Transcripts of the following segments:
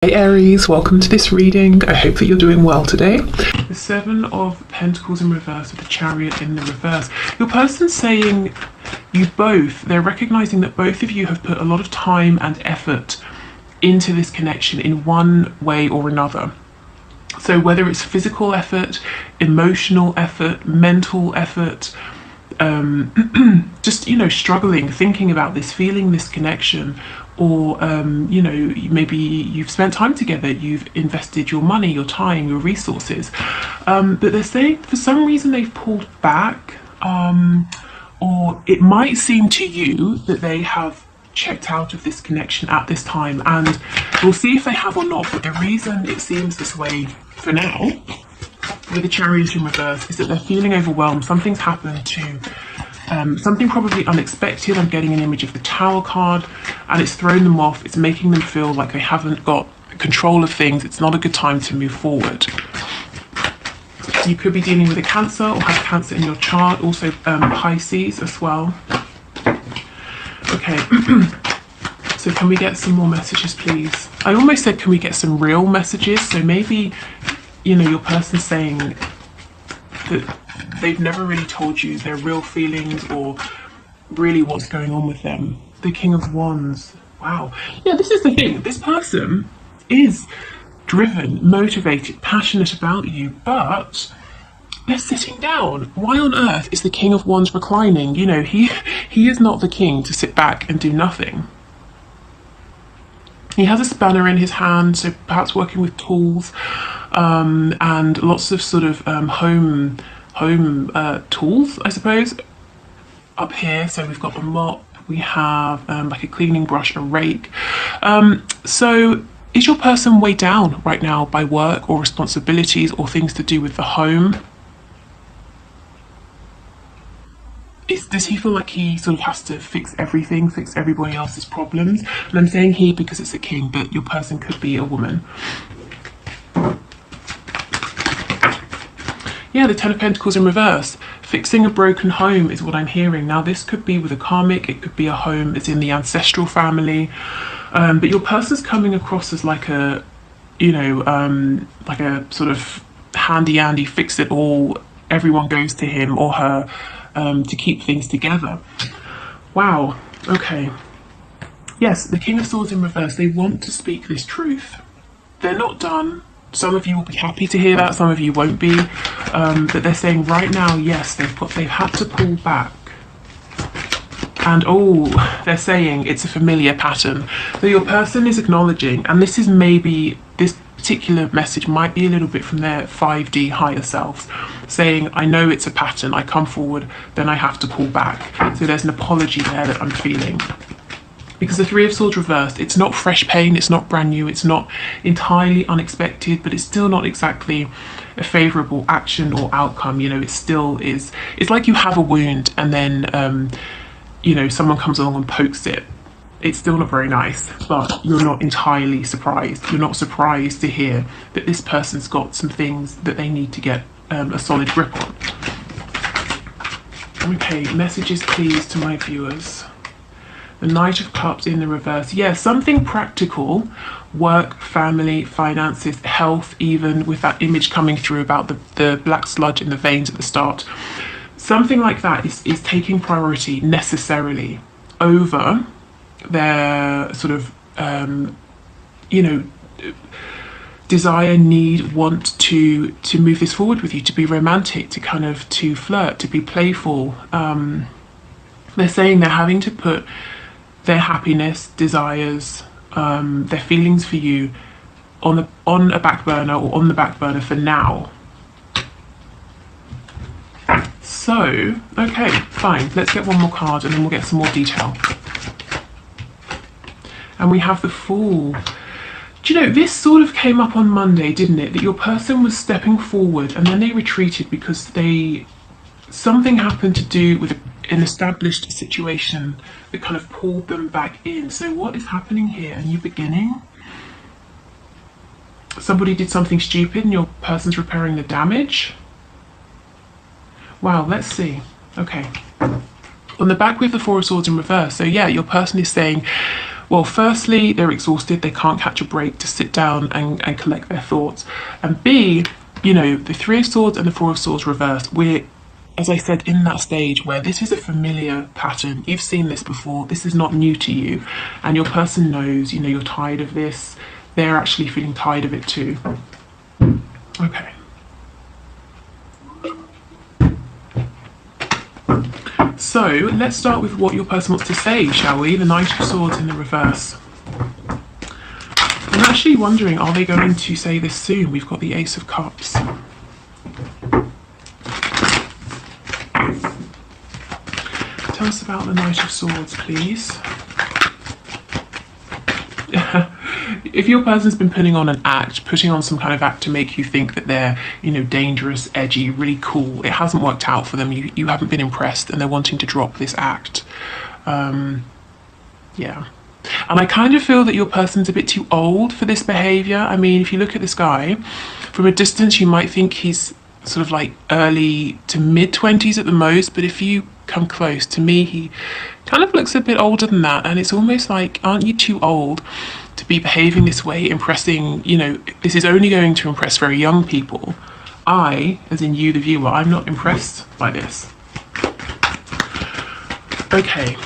Hey Aries, welcome to this reading. I hope that you're doing well today. The Seven of Pentacles in reverse with the Chariot in the reverse. Your person's saying they're recognizing that both of you have put a lot of time and effort into this connection in one way or another. So whether it's physical effort, emotional effort, mental effort, just, struggling, thinking about this, feeling this connection, or, maybe you've spent time together, you've invested your money, your time, your resources. But they're saying for some reason they've pulled back, or it might seem to you that they have checked out of this connection at this time, and we'll see if they have or not. But the reason it seems this way for now with the Chariot in reverse is that they're feeling overwhelmed. Something's happened to something probably unexpected. I'm getting an image of the Tower card, and it's thrown them off. It's making them feel like they haven't got control of things. It's not a good time to move forward. You could be dealing with a Cancer or have Cancer in your chart, also Pisces as well. Okay, so can we get some more messages, please? I almost said, can we get some real messages? So maybe, your person's saying that they've never really told you their real feelings or really what's going on with them. The King of Wands. Wow. Yeah, this is the thing. This person is driven, motivated, passionate about you, but they're sitting down. Why on earth is the King of Wands reclining? He is not the king to sit back and do nothing. He has a spanner in his hand, so perhaps working with tools, and lots of sort of home tools, I suppose, up here. So we've got a mop, we have like a cleaning brush, a rake. So is your person weighed down right now by work or responsibilities or things to do with the home? Does he feel like he sort of has to fix everything, fix everybody else's problems? And I'm saying he because it's a king, but your person could be a woman. Yeah, the Ten of Pentacles in reverse. Fixing a broken home is what I'm hearing. Now, this could be with a karmic, it could be a home that's in the ancestral family. But your person's coming across as like a, like a sort of handy-andy, fix it all. Everyone goes to him or her to keep things together. Wow, okay. Yes, the King of Swords in reverse. They want to speak this truth. They're not done. Some of you will be happy to hear that, some of you won't be. But they're saying right now, yes, they've had to pull back. And they're saying it's a familiar pattern. So your person is acknowledging, and this particular message might be a little bit from their 5D higher selves, saying, I know it's a pattern, I come forward, then I have to pull back. So there's an apology there that I'm feeling. Because the Three of Swords reversed, it's not fresh pain, it's not brand new, it's not entirely unexpected, but it's still not exactly a favourable action or outcome. It still is. It's like you have a wound and then, someone comes along and pokes it. It's still not very nice, but you're not entirely surprised. You're not surprised to hear that this person's got some things that they need to get a solid grip on. Okay, messages please to my viewers. The Knight of Cups in the reverse. Yeah, something practical, work, family, finances, health, even with that image coming through about the black sludge in the veins at the start. Something like that is taking priority necessarily over their sort of, desire, need, want to move this forward with you, to be romantic, to flirt, to be playful. They're saying they're having to put their happiness, desires, their feelings for you on a back burner, or on the back burner for now. So, okay, fine. Let's get one more card and then we'll get some more detail. And we have the Fool. Do you know, this sort of came up on Monday, didn't it? That your person was stepping forward and then they retreated because something happened to do with an established situation that kind of pulled them back in. So what is happening here? A new beginning? Somebody did something stupid and your person's repairing the damage? Wow, let's see. Okay. On the back we have the Four of Swords in reverse. So yeah, your person is saying, Well, firstly, they're exhausted. They can't catch a break to sit down and collect their thoughts. And B, you know, the Three of Swords and the Four of Swords reversed. We're, as I said, in that stage where this is a familiar pattern. You've seen this before. This is not new to you. And your person knows, you know, you're tired of this. They're actually feeling tired of it too. Okay. So let's start with what your person wants to say, shall we? The Knight of Swords in the reverse. I'm actually wondering, are they going to say this soon? We've got the Ace of Cups. Tell us about the Knight of Swords, please. If your person's been putting on some kind of act to make you think that they're, you know, dangerous, edgy, really cool, it hasn't worked out for them, you haven't been impressed, and they're wanting to drop this act. Yeah. And I kind of feel that your person's a bit too old for this behaviour. I mean, if you look at this guy, from a distance you might think he's sort of like early to mid-20s at the most, but if you come close, to me he kind of looks a bit older than that, and it's almost like, aren't you too old to be behaving this way, impressing, you know, this is only going to impress very young people. I, as in you the viewer, I'm not impressed by this. Okay,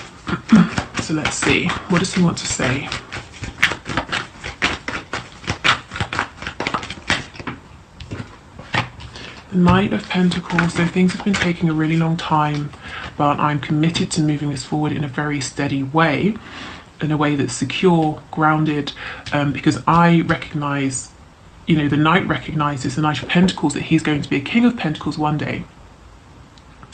so let's see, what does he want to say? The Knight of Pentacles, so things have been taking a really long time, but I'm committed to moving this forward in a very steady way, in a way that's secure, grounded, because I recognise, you know, the Knight recognises, the Knight of Pentacles, that he's going to be a King of Pentacles one day.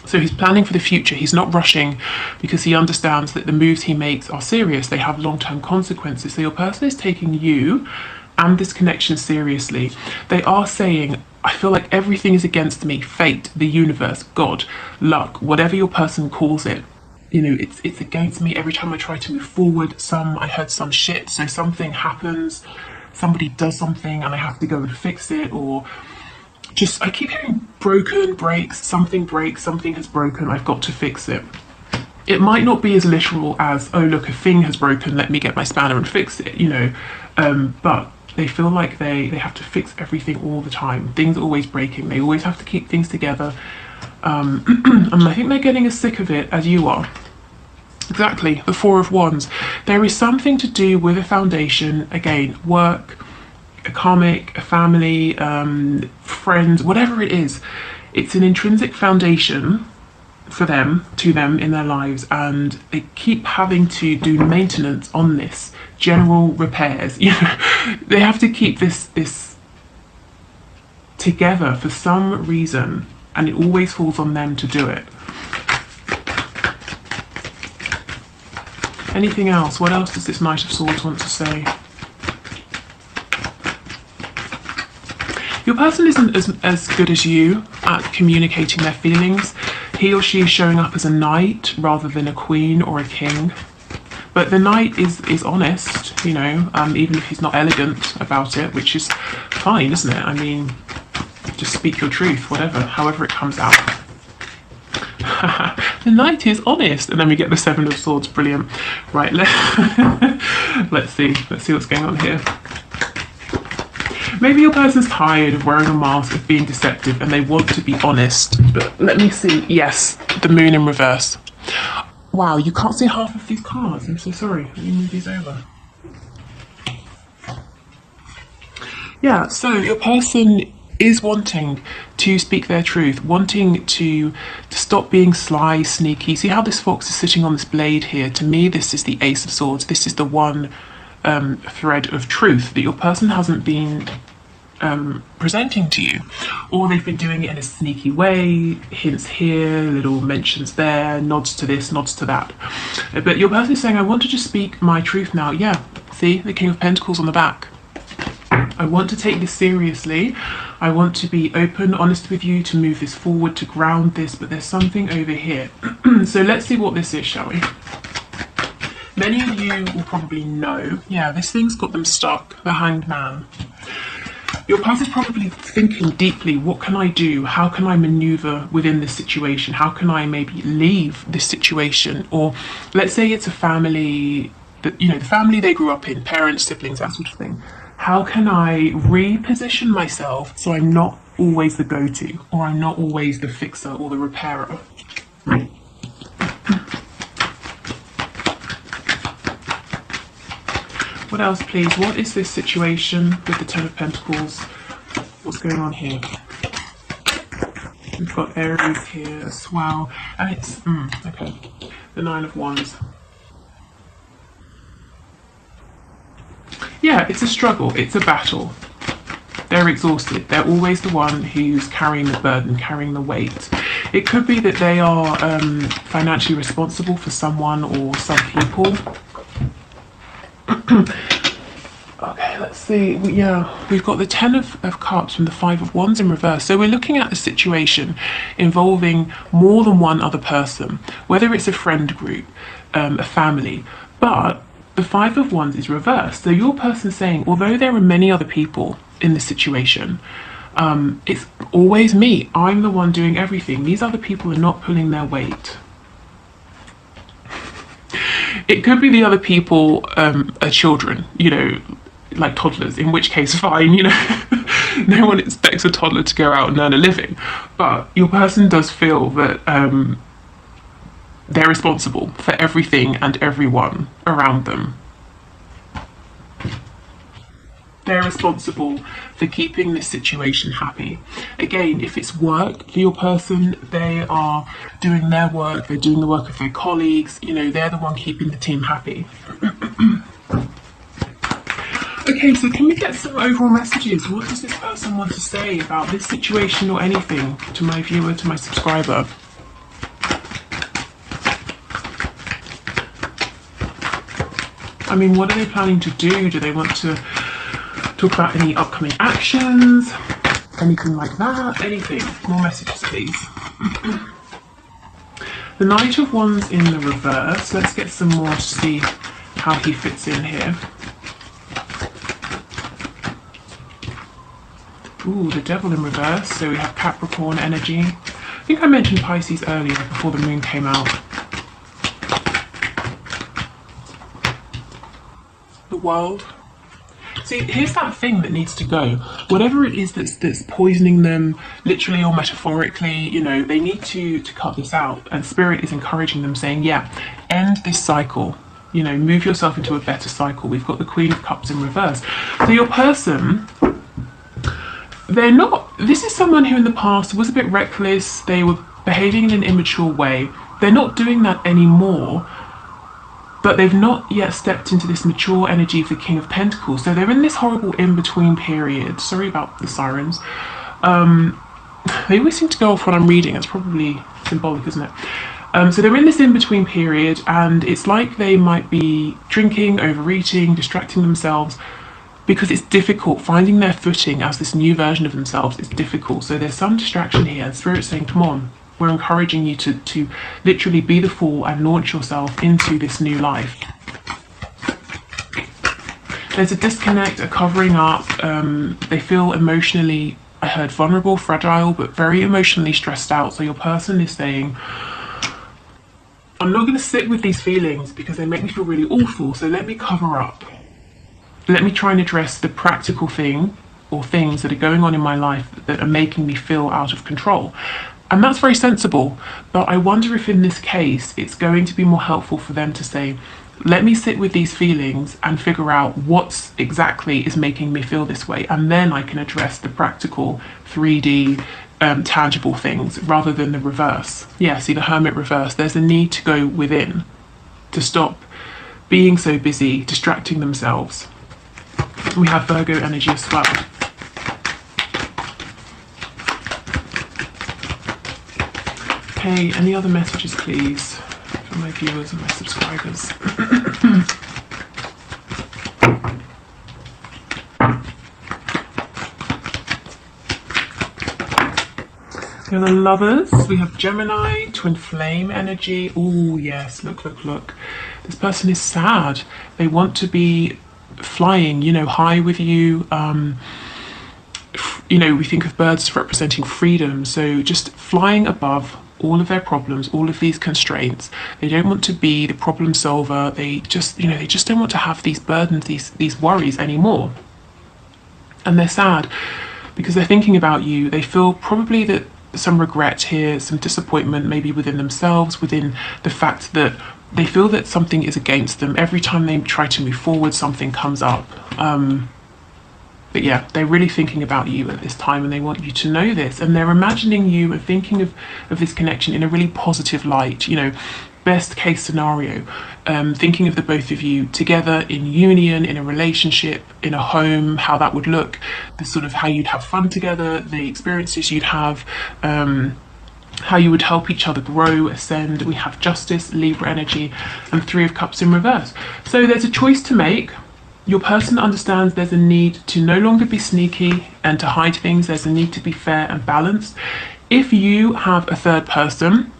So he's planning for the future. He's not rushing because he understands that the moves he makes are serious. They have long-term consequences. So your person is taking you and this connection seriously. They are saying, I feel like everything is against me. Fate, the universe, God, luck, whatever your person calls it. You know, it's against me. Every time I try to move forward, I heard some shit. So something happens, somebody does something and I have to go and fix it, or just, I keep hearing broken, breaks, something has broken, I've got to fix it. It might not be as literal as, oh look, a thing has broken, let me get my spanner and fix it, you know, but they feel like they have to fix everything all the time. Things are always breaking, they always have to keep things together. And I think they're getting as sick of it as you are. Exactly, the Four of Wands. There is something to do with a foundation, again, work, a karmic, a family, friends, whatever it is. It's an intrinsic foundation for them, to them in their lives, and they keep having to do maintenance on this, general repairs. You know, they have to keep this together for some reason, and it always falls on them to do it. Anything else? What else does this Knight of Swords want to say? Your person isn't as good as you at communicating their feelings. He or she is showing up as a knight rather than a queen or a king. But the knight is honest, you know, even if he's not elegant about it, which is fine, isn't it? I mean, just speak your truth, whatever, however it comes out. The knight is honest, and then we get the Seven of Swords. Brilliant. Right, let's see what's going on here. Maybe your person's tired of wearing a mask, of being deceptive, and they want to be honest. But let me see. Yes, the Moon in reverse. Wow, you can't see half of these cards. I'm so sorry. Let me move these over. Yeah, so your person is wanting to speak their truth, wanting to stop being sly, sneaky. See how this fox is sitting on this blade here? To me, this is the Ace of Swords. This is the one thread of truth that your person hasn't been presenting to you, or they've been doing it in a sneaky way, hints here, little mentions there, nods to this, nods to that. But your person is saying, I want to just speak my truth now. Yeah, see, the King of Pentacles on the back. I want to take this seriously. I want to be open, honest with you, to move this forward, to ground this, but there's something over here. So let's see what this is, shall we? Many of you will probably know, yeah, this thing's got them stuck, the Hanged Man. Your person's probably thinking deeply, what can I do? How can I maneuver within this situation? How can I maybe leave this situation? Or let's say it's a family the family they grew up in, parents, siblings, that sort of thing. How can I reposition myself so I'm not always the go-to, or I'm not always the fixer or the repairer? What else, please? What is this situation with the Ten of Pentacles? What's going on here? We've got Aries here as well, and it's okay. The Nine of Wands. Yeah, it's a struggle. It's a battle. They're exhausted. They're always the one who's carrying the burden, carrying the weight. It could be that they are financially responsible for someone or some people. Okay, let's see. We've got the Ten of Cups and the Five of Wands in reverse. So we're looking at a situation involving more than one other person, whether it's a friend group, a family. But the Five of Wands is reversed. So your person's saying, although there are many other people in this situation, it's always me. I'm the one doing everything. These other people are not pulling their weight. It could be the other people are children, like toddlers, in which case fine, no one expects a toddler to go out and earn a living. But your person does feel that they're responsible for everything and everyone around them. They're responsible for keeping this situation happy. Again, if it's work for your person, they are doing their work, they're doing the work of their colleagues, they're the one keeping the team happy. Okay, so can we get some overall messages? What does this person want to say about this situation or anything to my viewer, to my subscriber? I mean, what are they planning to do? Do they want to talk about any upcoming actions? Anything like that? Anything? More messages, please. The Knight of Wands in the reverse. Let's get some more to see how he fits in here. Ooh, the Devil in reverse. So we have Capricorn energy. I think I mentioned Pisces earlier before the moon came out. The World. See, here's that thing that needs to go. Whatever it is that's poisoning them, literally or metaphorically, they need to cut this out. And Spirit is encouraging them, saying, yeah, end this cycle. Move yourself into a better cycle. We've got the Queen of Cups in reverse. So your person, they're not, this is someone who in the past was a bit reckless. They were behaving in an immature way. They're not doing that anymore. But they've not yet stepped into this mature energy of the King of Pentacles. So they're in this horrible in-between period. Sorry about the sirens. They always seem to go off when I'm reading. It's probably symbolic, isn't it? So they're in this in-between period, and it's like they might be drinking, overeating, distracting themselves, because it's difficult. Finding their footing as this new version of themselves is difficult. So there's some distraction here, and Spirit's saying, come on. We're encouraging you to literally be the fool and launch yourself into this new life. There's a disconnect, a covering up. They feel emotionally, I heard vulnerable, fragile, but very emotionally stressed out. So your person is saying, I'm not going to sit with these feelings because they make me feel really awful. So let me cover up. Let me try and address the practical thing or things that are going on in my life that are making me feel out of control. And that's very sensible, but I wonder if in this case it's going to be more helpful for them to say, let me sit with these feelings and figure out what exactly is making me feel this way, and then I can address the practical 3D tangible things rather than the reverse. Yeah, see the Hermit reverse. There's a need to go within, to stop being so busy, distracting themselves. We have Virgo energy as well. Okay, any other messages, please, for my viewers and my subscribers? We have the Lovers, we have Gemini, Twin Flame energy. Oh yes, look, look, look. This person is sad. They want to be flying, high with you. you know, we think of birds as representing freedom. So just flying above all of their problems, all of these constraints. They don't want to be the problem solver. They just, you know, they just don't want to have these burdens, these worries anymore. And they're sad because they're thinking about you. They feel probably that some regret here, some disappointment maybe within themselves, within the fact that they feel that something is against them. Every time they try to move forward, something comes up. But yeah, they're really thinking about you at this time, and they want you to know this. And they're imagining you and thinking of this connection in a really positive light, you know, best case scenario. Thinking of the both of you together in union, in a relationship, in a home, how that would look, the sort of how you'd have fun together, the experiences you'd have, how you would help each other grow, ascend. We have Justice, Libra energy, and Three of Cups in reverse. So there's a choice to make. Your person understands there's a need to no longer be sneaky and to hide things. There's a need to be fair and balanced. If you have a third person,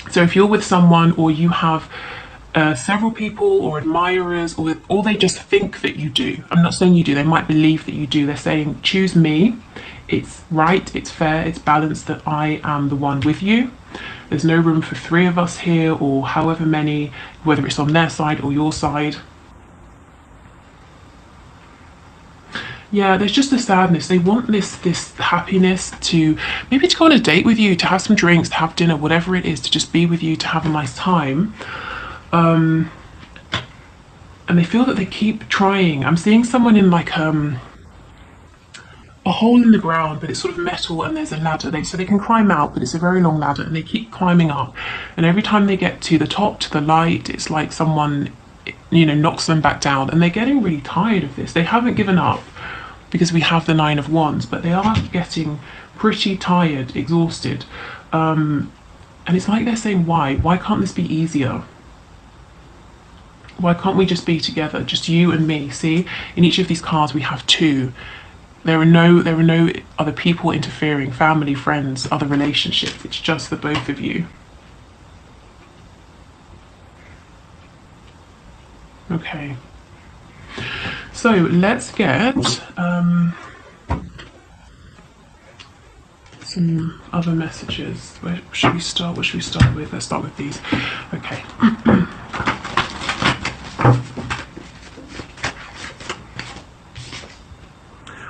so if you're with someone or you have several people or admirers, or they just think that you do. I'm not saying you do, they might believe that you do. They're saying, choose me. It's right, it's fair, it's balanced that I am the one with you. There's no room for three of us here or however many, whether it's on their side or your side. Yeah, there's just a sadness. They want this happiness to maybe to go on a date with you, to have some drinks, to have dinner, whatever it is, to just be with you, to have a nice time. And they feel that they keep trying. I'm seeing someone in like a hole in the ground, but it's sort of metal, and there's a ladder. So they can climb out, but it's a very long ladder, and they keep climbing up. And every time they get to the top, to the light, it's like someone, you know, knocks them back down, and they're getting really tired of this. They haven't given up, because we have the Nine of Wands, but they are getting pretty tired, exhausted. And it's like they're saying, why can't this be easier? Why can't we just be together, just you and me? See, in each of these cards we have two. There are no other people interfering, family, friends, other relationships. It's just the both of you. Okay. So let's get some other messages. Where should we start? What should we start with? Let's start with these. Okay.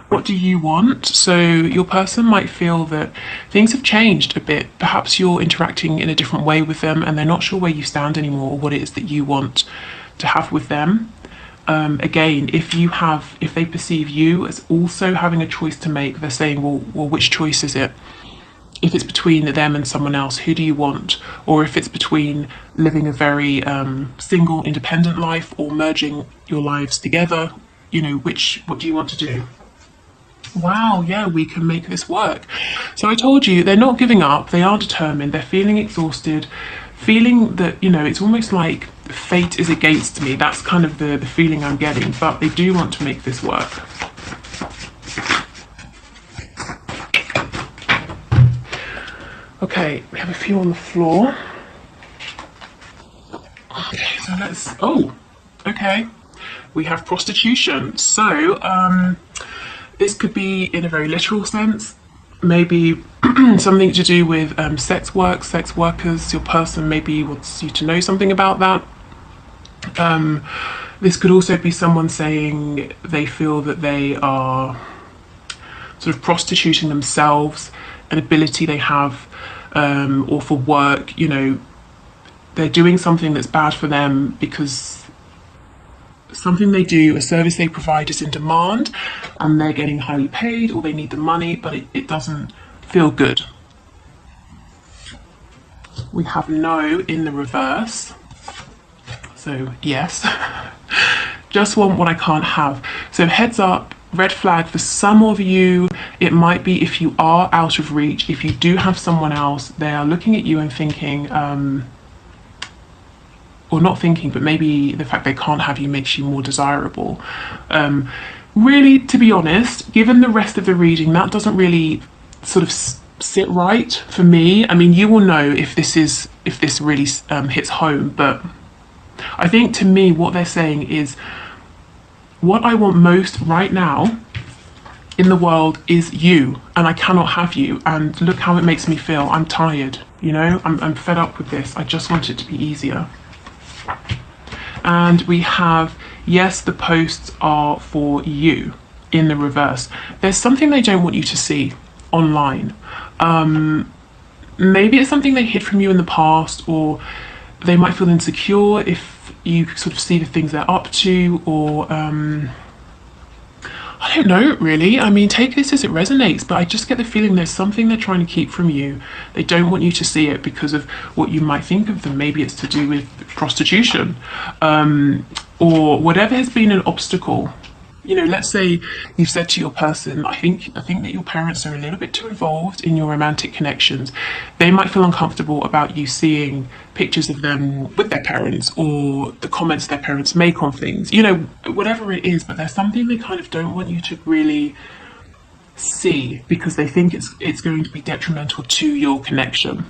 What do you want? So your person might feel that things have changed a bit. Perhaps you're interacting in a different way with them, and they're not sure where you stand anymore or what it is that you want to have with them. Again, if they perceive you as also having a choice to make, they're saying, well, which choice is it? If it's between them and someone else, who do you want? Or if it's between living a very single, independent life or merging your lives together, you know, what do you want to do? Wow, yeah, we can make this work. So I told you, they're not giving up, they are determined, they're feeling exhausted, feeling that, you know, it's almost like fate is against me. That's kind of the feeling I'm getting, but they do want to make this work. Okay, we have a few on the floor. Okay, so okay. We have prostitution. So, this could be in a very literal sense, maybe something to do with sex workers. Your person maybe wants you to know something about that. This could also be someone saying they feel that they are sort of prostituting themselves, an ability they have, or for work, you know, they're doing something that's bad for them because something they do, a service they provide is in demand and they're getting highly paid, or they need the money, but it doesn't feel good. We have no in the reverse. So yes, just want what I can't have. So heads up, red flag for some of you. It might be if you are out of reach, if you do have someone else, they are looking at you and thinking, or not thinking, but maybe the fact they can't have you makes you more desirable. Really, to be honest, given the rest of the reading, that doesn't really sort of sit right for me. I mean, you will know if this really hits home, but I think to me what they're saying is what I want most right now in the world is you, and I cannot have you, and look how it makes me feel. I'm tired, you know, I'm fed up with this. I just want it to be easier. And we have, yes, the posts are for you in the reverse. There's something they don't want you to see online. Maybe it's something they hid from you in the past, or they might feel insecure if you sort of see the things they're up to, or I don't know really. I mean, take this as it resonates, but I just get the feeling there's something they're trying to keep from you. They don't want you to see it because of what you might think of them. Maybe it's to do with prostitution, or whatever has been an obstacle. You know, let's say you've said to your person, I think that your parents are a little bit too involved in your romantic connections. They might feel uncomfortable about you seeing pictures of them with their parents, or the comments their parents make on things, you know, whatever it is, but there's something they kind of don't want you to really see because they think it's going to be detrimental to your connection.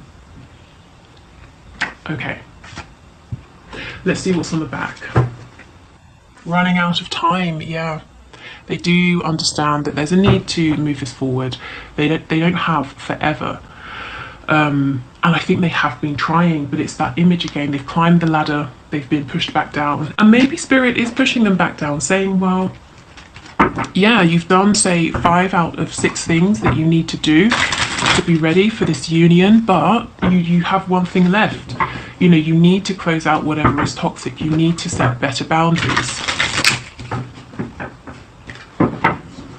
Okay, let's see what's on the back. Running out of time, yeah. They do understand that there's a need to move this forward. They don't have forever. And I think they have been trying, but it's that image again. They've climbed the ladder, they've been pushed back down. And maybe Spirit is pushing them back down, saying, well, yeah, you've done, say, 5 out of 6 things that you need to do to be ready for this union, but you have one thing left. You know, you need to close out whatever is toxic. You need to set better boundaries.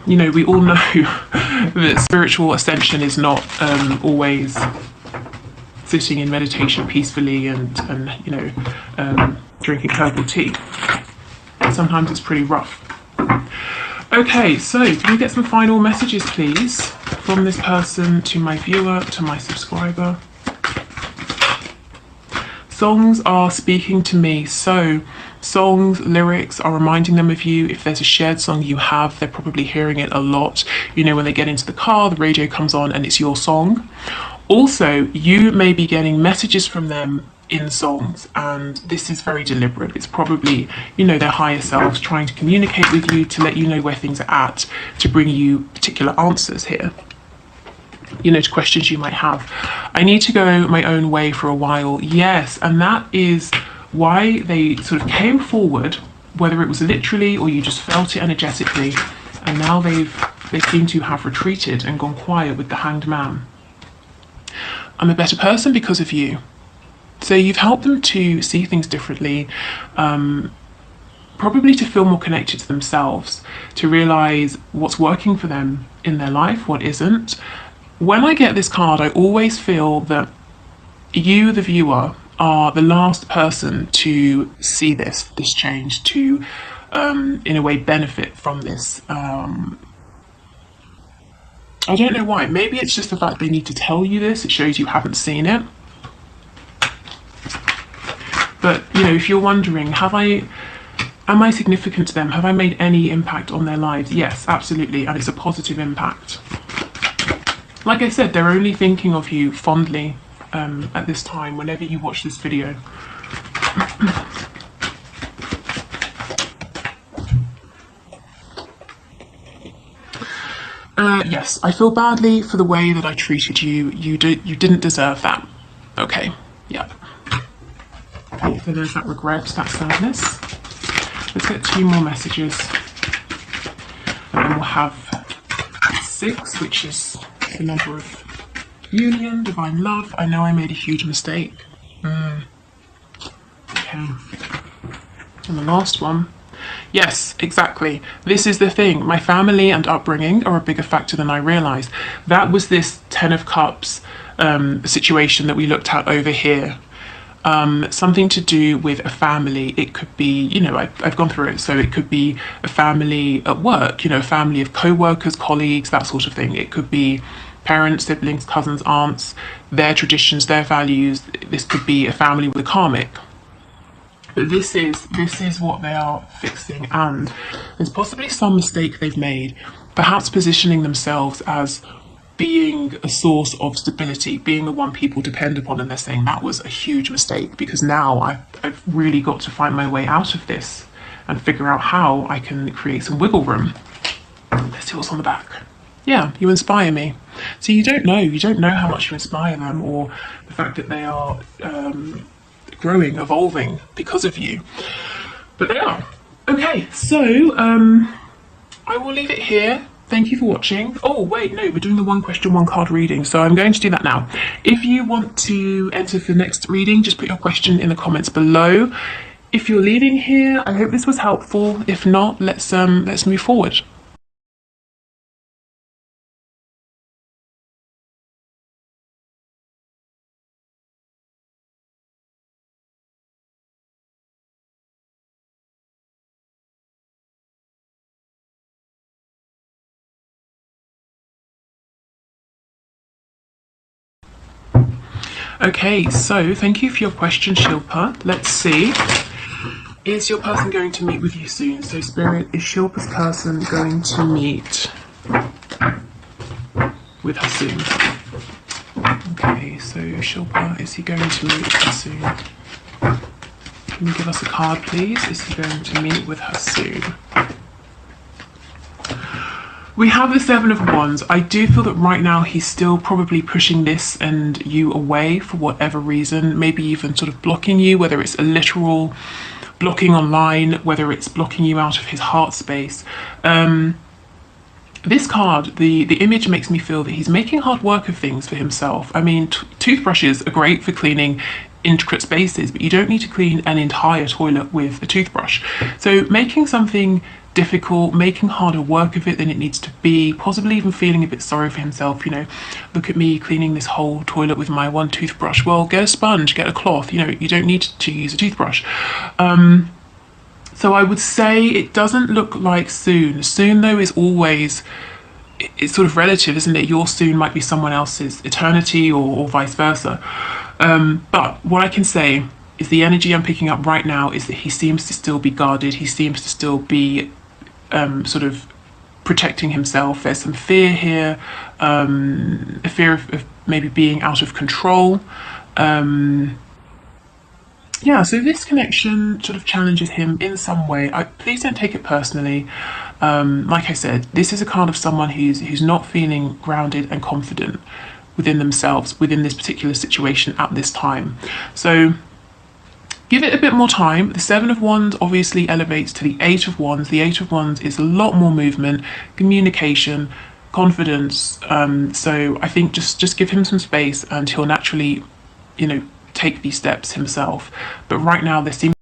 You know, we all know that spiritual ascension is not always sitting in meditation peacefully and you know, drinking herbal tea. Sometimes it's pretty rough. Okay, so can we get some final messages, please, from this person to my viewer, to my subscriber? Songs are speaking to me, so songs, lyrics are reminding them of you. If there's a shared song you have, they're probably hearing it a lot. You know, when they get into the car, the radio comes on and it's your song. Also, you may be getting messages from them in songs, and this is very deliberate. It's probably, you know, their higher selves trying to communicate with you to let you know where things are at, to bring you particular answers here, you know, to questions you might have. I need to go my own way for a while. Yes, and that is why they sort of came forward, whether it was literally or you just felt it energetically, and now they seem to have retreated and gone quiet with the Hanged Man. I'm a better person because of you. So you've helped them to see things differently, probably to feel more connected to themselves, to realize what's working for them in their life, what isn't. When I get this card, I always feel that you, the viewer, are the last person to see this change, to, in a way, benefit from this. I don't know why. Maybe it's just the fact they need to tell you this. It shows you haven't seen it. But, you know, if you're wondering, am I significant to them? Have I made any impact on their lives? Yes, absolutely. And it's a positive impact. Like I said, they're only thinking of you fondly at this time, whenever you watch this video. Yes, I feel badly for the way that I treated you. You didn't deserve that. Okay, yep. Okay, so there's that regret, that sadness. Let's get 2 more messages. And then we'll have 6, which is the number of union, divine love. I know I made a huge mistake. Okay. And the last one. Yes, exactly. This is the thing. My family and upbringing are a bigger factor than I realised. That was this 10 of Cups situation that we looked at over here. Something to do with a family. It could be, you know, I've gone through it. So it could be a family at work, you know, a family of co-workers, colleagues, that sort of thing. It could be parents, siblings, cousins, aunts, their traditions, their values. This could be a family with a karmic. But this is what they are fixing, and there's possibly some mistake they've made, perhaps positioning themselves as being a source of stability, being the one people depend upon, and they're saying that was a huge mistake, because now I've really got to find my way out of this and figure out how I can create some wiggle room. Let's see what's on the back. Yeah, you inspire me. So you don't know how much you inspire them, or the fact that they are growing, evolving because of you. But they are. Okay, so I will leave it here. Thank you for watching. Oh, wait, no, we're doing the one question, one card reading. So I'm going to do that now. If you want to enter for the next reading, just put your question in the comments below. If you're leaving here, I hope this was helpful. If not, let's move forward. Okay, so thank you for your question, Shilpa. Let's see. Is your person going to meet with you soon? So, Spirit, is Shilpa's person going to meet with her soon? Okay, so Shilpa, is he going to meet with her soon? Can you give us a card, please? Is he going to meet with her soon? We have the Seven of Wands. I do feel that right now he's still probably pushing this and you away for whatever reason, maybe even sort of blocking you, whether it's a literal blocking online, whether it's blocking you out of his heart space. This card, the image makes me feel that he's making hard work of things for himself. I mean, toothbrushes are great for cleaning intricate spaces, but you don't need to clean an entire toilet with a toothbrush. So making something difficult, making harder work of it than it needs to be, possibly even feeling a bit sorry for himself, you know, look at me cleaning this whole toilet with my one toothbrush. Well, get a sponge, get a cloth, you know, you don't need to use a toothbrush. So I would say it doesn't look like soon. Soon, though, is always, it's sort of relative, isn't it? Your soon might be someone else's eternity, or vice versa. But what I can say is the energy I'm picking up right now is that he seems to still be guarded. He seems to still be sort of protecting himself. There's some fear here, a fear of maybe being out of control. Yeah, so this connection sort of challenges him in some way. Please don't take it personally. Like I said, this is a card of someone who's not feeling grounded and confident within themselves, within this particular situation at this time. So give it a bit more time. The Seven of Wands obviously elevates to the Eight of Wands. The Eight of Wands is a lot more movement, communication, confidence. So I think just give him some space and he'll naturally, you know, take these steps himself. But right now there seems